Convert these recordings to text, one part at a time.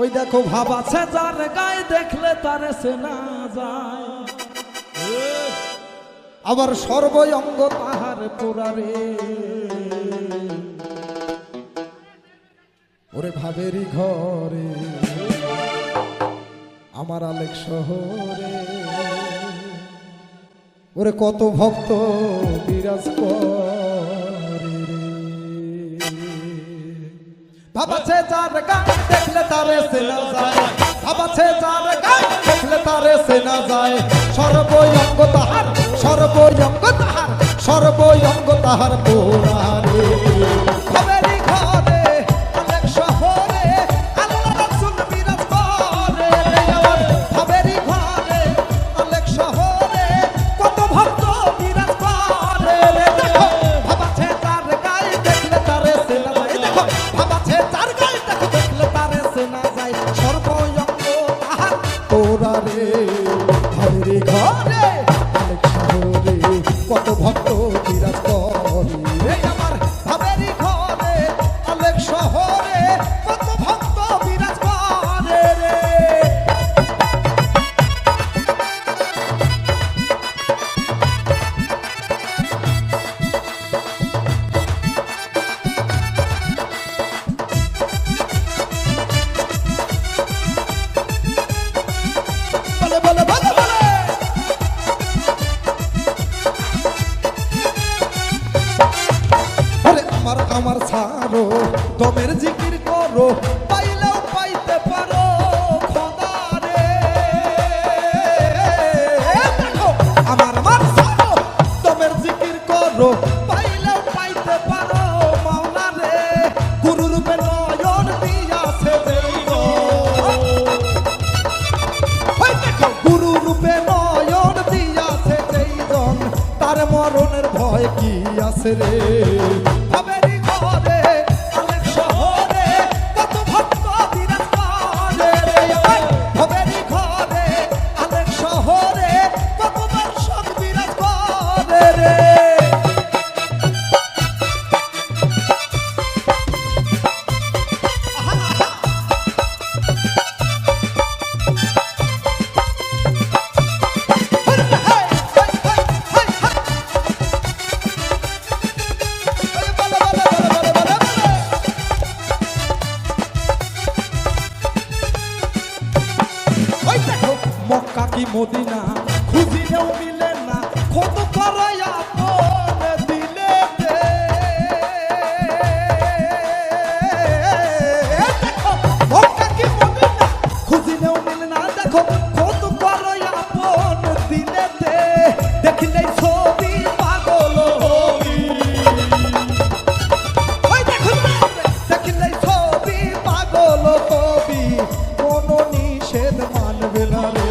ওই দেখো ভাব আছে যার গায়ে দেখলে তারে চেনা যায়, আবার সর্বঙ্গ তাহার পোড়ারে। ওরে ভাবেরই ঘরে আমার আলেক শহরে, ওরে কত ভক্ত বিরাজ করে রে। ভাবাছে যার গায়ে দেখলে তারে চেনা যায়, ভাবাছে যার গায়ে দেখলে তারে চেনা যায়, সর্বঙ্গ তাহার সর্বঙ্গ তাহার সর্বঙ্গ তাহার পোড়ারে। ভাবেরই ঘরে আলেক শহরে আল্লাহ রাসূল বিরাজ করে রে। আমার ভাবেরই ঘরে আলেক শহরে কত ভক্ত বিরাজ করে রে। দেখো ভাবাছে যার গায়ে দেখলে তারে চেনা যায়, দেখো ভাবাছে যার গায়ে দেখলে তারে চেনা যায়, সর্বঙ্গ তাহার পোড়ারে। ভাবেরই ঘরে আলেক শহরে কত ভক্ত বিরাজ করে, আমার ভাবেরই ঘরে আলেক শহরে কত ভক্ত বিরাজ করে রে। বলে বলে বলে বলে আমার আমার ছাড়ো দমের জিকির করো, পাইলেও পাইতে পারো খোদা রে। দেখো আমার আমার ছাড়ো দমের জিকির করো, পাইলেও পাইতে পারো মাওলা রে। গুরু রূপে নয়ন দিয়াছে ওই দেখো গুরু রূপে নয়ন দিয়াছে যেইজন, তার মরণের ভয় কি আছে রে। ভাবেরই ঘরে আলেক শহরে কত ভক্ত বিরাজ করে রে। ভাবেরই ঘরে আলেক শহরে কত দর্শক বিরাজ করে রে। মক্কা কি মদিনা খুঁজিলেও মিলে না, কত করাই আপন দিলে দে। দেখো মক্কা কি মদিনা খুঁজিলেও মিলে না, দেখো কত করাই আপন দিলে দে। দেখলেই ছবি পাগল হবি, ওই দেখো দেখলেই ছবি পাগল হবি, কোনো নিষেধ মানবে না রে।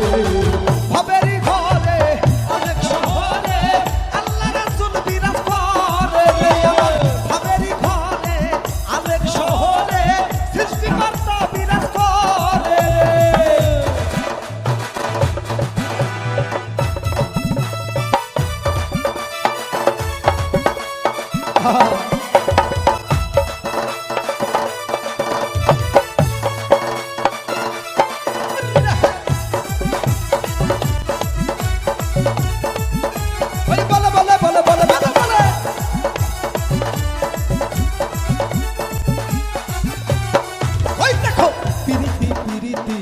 ভাবেরই ঘরে আলেক শহরে আল্লাহ রাসূল বিরাজ করে রে। আমার ভাবেরই ঘরে আলেক শহরে সৃষ্টিকর্তা বিরাজ করে রে। বলে বলে বলে বলে বলে বলে বলে ওই দেখো পিরিতি পিরিতি